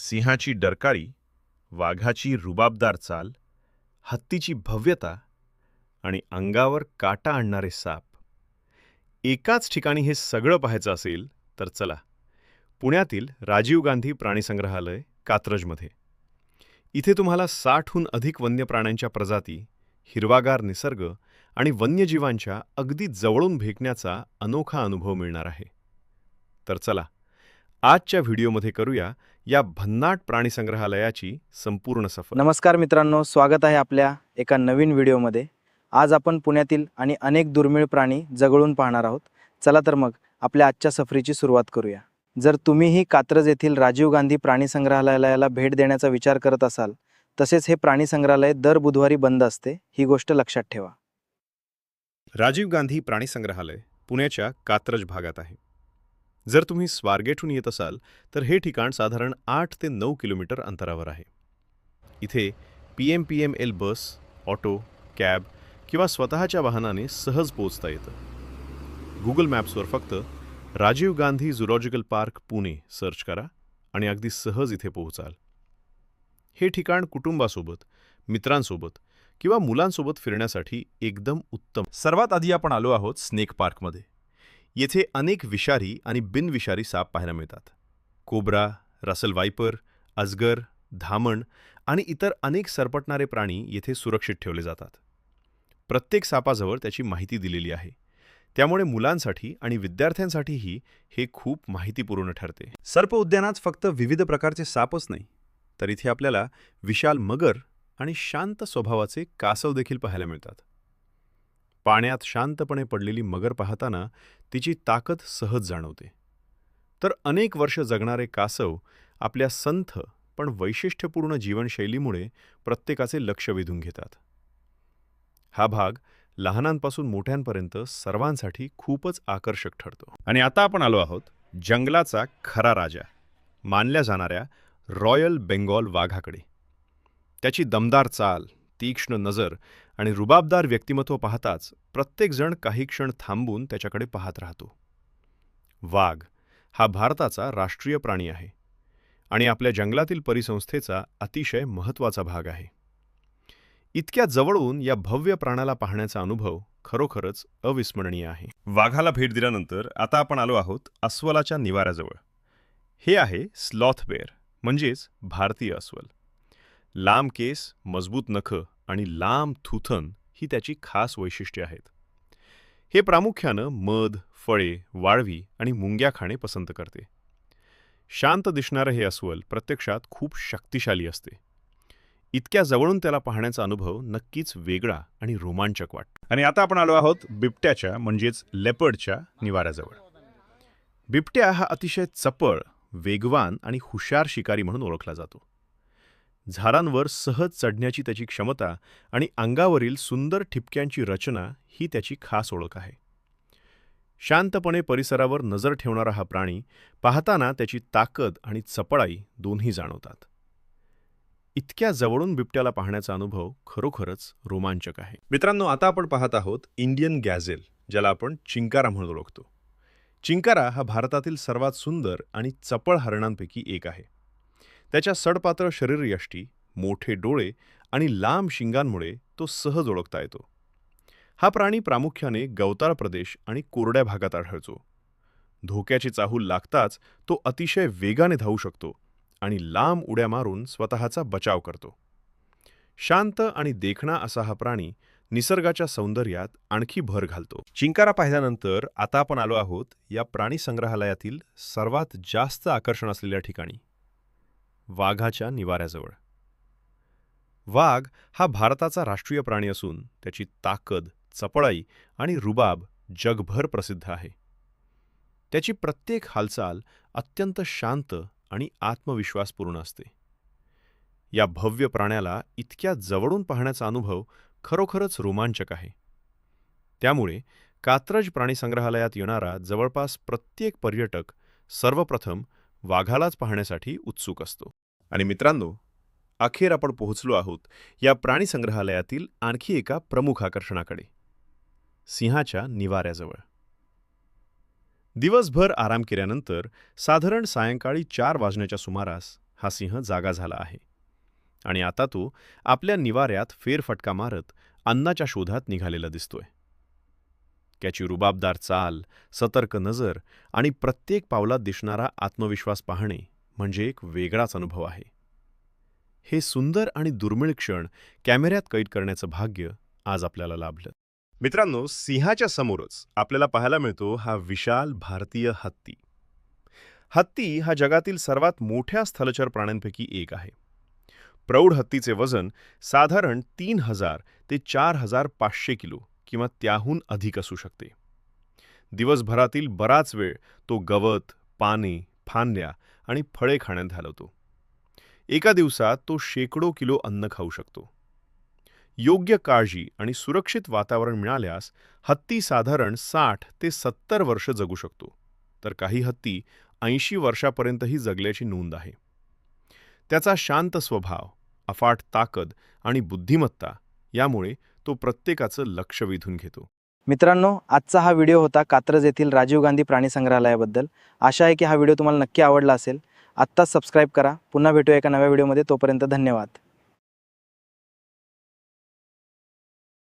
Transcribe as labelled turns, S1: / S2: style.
S1: सिंहाची डरकाळी, वाघाची रुबाबदार चाल, हत्तीची भव्यता आणि अंगावर काटा आणणारे साप. एकाच ठिकाणी हे सगळं पाहायचं असेल तर चला, पुण्यातील राजीव गांधी प्राणीसंग्रहालय, कात्रजमध्ये. इथे तुम्हाला 60हून अधिक वन्य प्राण्यांच्या प्रजाती, हिरवागार निसर्ग आणि वन्यजीवांच्या अगदी जवळून भेटण्याचा अनोखा अनुभव मिळणार आहे. तर चला, आजच्या व्हिडिओमध्ये करूया या भन्नाट प्राणीसंग्रहालयाची संपूर्ण सफर.
S2: नमस्कार मित्रांनो, स्वागत आहे आपल्या एका नवीन व्हिडिओमध्ये. आज आपण पुण्यातील आणि अनेक दुर्मिळ प्राणी जवळून पाहणार आहोत. चला तर मग आपल्या आजच्या सफरीची सुरुवात करूया. जर तुम्हीही कात्रज येथील राजीव गांधी प्राणीसंग्रहालयाला भेट देण्याचा विचार करत असाल, तसेच हे प्राणीसंग्रहालय दर बुधवारी बंद असते, ही गोष्ट लक्षात ठेवा.
S1: राजीव गांधी प्राणीसंग्रहालय पुण्याच्या कात्रज भागात आहे. जर तुम्ही स्वारगेटहून येत असाल तर हे ठिकाण साधारण 8 ते 9 किलोमीटर अंतरावर आहे. इथे PMPML बस, ऑटो, कॅब किंवा स्वतःच्या वाहनाने सहज पोहोचता येतं. गुगल मॅप्सवर फक्त Rajiv Gandhi zoological park Pune search करा आणि अगदी सहज इथे पोहोचाल. हे ठिकाण कुटुंबासोबत, मित्रांसोबत किंवा मुलांसोबत फिरण्यासाठी एकदम उत्तम. सर्वात आधी आपण आलो आहोत स्नेक पार्कमध्ये. येथे अनेक विषारी आणि बिनविषारी साप पाहायला मिळतात. कोब्रा, रसल वायपर, अजगर, धामण आणि इतर अनेक सरपटणारे प्राणी येथे सुरक्षित ठेवले जातात. प्रत्येक सापाजवळ त्याची माहिती दिलेली आहे, त्यामुळे मुलांसाठी आणि विद्यार्थ्यांसाठीही हे खूप माहितीपूर्ण ठरते. सर्प उद्यानात फक्त विविध प्रकारचे सापच नाही, तर इथे आपल्याला विशाल मगर आणि शांत स्वभावाचे कासव देखील पाहायला मिळतात. पाण्यात शांतपणे पडलेली मगर पाहताना तिची ताकद सहज जाणवते. तर अनेक वर्ष जगणारे कासव आपल्या संथ पण वैशिष्ट्यपूर्ण जीवनशैलीमुळे प्रत्येकाचे लक्ष वेधून घेतात. हा भाग लहानांपासून मोठ्यांपर्यंत सर्वांसाठी खूपच आकर्षक ठरतो. आणि आता आपण आलो आहोत जंगलाचा खरा राजा मानल्या जाणाऱ्या रॉयल बेंगॉल वाघाकडे. त्याची दमदार चाल, तीक्ष्ण नजर आणि रुबाबदार व्यक्तिमत्व पाहताच प्रत्येकजण काही क्षण थांबून त्याच्याकडे पाहत राहतो. वाघ हा भारताचा राष्ट्रीय प्राणी आहे आणि आपल्या जंगलातील परिसंस्थेचा अतिशय महत्त्वाचा भाग आहे. इतक्या जवळून या भव्य प्राण्याला पाहण्याचा अनुभव खरोखरच अविस्मरणीय आहे. वाघाला भेट दिल्यानंतर आता आपण आलो आहोत अस्वलाच्या निवाऱ्याजवळ. हे आहे स्लॉथ बेअर, म्हणजेच भारतीय अस्वल. लांब केस, मजबूत नखं आणि लांब थुथन ही त्याची खास वैशिष्ट्ये आहेत. हे प्रामुख्यानं मध, फळे, वाळवी आणि मुंग्या खाणे पसंत करते. शांत दिसणारं हे अस्वल प्रत्यक्षात खूप शक्तिशाली असते. इतक्या जवळून त्याला पाहण्याचा अनुभव नक्कीच वेगळा आणि रोमांचक वाटतो. आणि आता आपण आलो आहोत बिबट्याच्या म्हणजेच लेपर्डच्या निवाऱ्याजवळ. बिबट्या हा अतिशय चपळ, वेगवान आणि हुशार शिकारी म्हणून ओळखला जातो. झाडांवर सहज चढण्याची त्याची क्षमता आणि अंगावरील सुंदर ठिपक्यांची रचना ही त्याची खास ओळख आहे. शांतपणे परिसरावर नजर ठेवणारा हा प्राणी पाहताना त्याची ताकद आणि चपळाई दोन्ही जाणवतात. इतक्या जवळून बिबट्याला पाहण्याचा अनुभव खरोखरच रोमांचक आहे. मित्रांनो, आता आपण पाहत आहोत इंडियन गॅझेल, ज्याला आपण चिंकारा म्हणून ओळखतो. चिंकारा हा भारतातील सर्वात सुंदर आणि चपळ हरणांपैकी एक आहे. त्याच्या सडपातळ शरीरयष्टी, मोठे डोळे आणि लांब शिंगांमुळे तो सहज ओळखता येतो. हा प्राणी प्रामुख्याने गवताळ प्रदेश आणि कोरड्या भागात आढळतो. धोक्याची चाहूल लागताच तो अतिशय वेगाने धावू शकतो आणि लांब उड्या मारून स्वतःचा बचाव करतो. शांत आणि देखणा असा हा प्राणी निसर्गाच्या सौंदर्यात आणखी भर घालतो. चिंकारा पाहिल्यानंतर आता आपण आलो आहोत या प्राणी संग्रहालयातील सर्वात जास्त आकर्षण असलेल्या ठिकाणी, वाघाच्या निवाऱ्याजवळ. वाघ हा भारताचा राष्ट्रीय प्राणी असून त्याची ताकद, चपळाई आणि रुबाब जगभर प्रसिद्ध आहे. त्याची प्रत्येक हालचाल अत्यंत शांत आणि आत्मविश्वासपूर्ण असते. या भव्य प्राण्याला इतक्या जवळून पाहण्याचा अनुभव खरोखरच रोमांचक आहे. त्यामुळे कात्रज प्राणीसंग्रहालयात येणारा जवळपास प्रत्येक पर्यटक सर्वप्रथम वाघालाच पाहण्यासाठी उत्सुक असतो. आणि मित्रांनो, अखेर आपण पोहोचलो आहोत या प्राणीसंग्रहालयातील आणखी एका प्रमुख आकर्षणाकडे, सिंहाच्या निवाऱ्याजवळ. दिवसभर आराम केल्यानंतर साधारण सायंकाळी 4 वाजण्याच्या सुमारास हा सिंह जागा झाला आहे आणि आता तो आपल्या निवाऱ्यात फेरफटका मारत अन्नाच्या शोधात निघालेला दिसतोय. त्याची रुबाबदार चाल, सतर्क नजर आणि प्रत्येक पावलात दिसणारा आत्मविश्वास पाहणे म्हणजे एक वेगळाच अनुभव आहे. हे सुंदर आणि दुर्मिळ क्षण कॅमेऱ्यात कैद करण्याचं भाग्य आज आपल्याला लाभलं. मित्रांनो, सिंहाच्या समोरच आपल्याला पाहायला मिळतो हा विशाल भारतीय हत्ती. हत्ती हा जगातील सर्वात मोठ्या स्थलचर प्राण्यांपैकी एक आहे. प्रौढ हत्तीचे वजन साधारण 3000 ते 4500 किलो किंवा त्याहून अधिक असू शकते. दिवसभरातील बराच वेळ तो गवत, पाने, फांद्या आणि फळे खाण्यात घालवतो. एका दिवसात तो शेकडो किलो अन्न खाऊ शकतो. योग्य काळजी आणि सुरक्षित वातावरण मिळाल्यास हत्ती साधारण 60 ते 70 वर्ष जगू शकतो, तर काही हत्ती 80 वर्षापर्यंतही जगल्याची नोंद आहे. त्याचा शांत स्वभाव, अफाट ताकद आणि बुद्धिमत्ता यामुळे तो प्रत्येकाचं लक्ष वेधून घेतो.
S2: मित्रांनो, आजचा हा व्हिडिओ होता कात्रज येथील राजीव गांधी प्राणी संग्रहालयाबद्दल. आशा आहे की हा व्हिडिओ तुम्हाला नक्की आवडला असेल. आत्ताच सबस्क्राईब करा. पुन्हा भेटूया एका नव्या व्हिडिओमध्ये. तोपर्यंत धन्यवाद.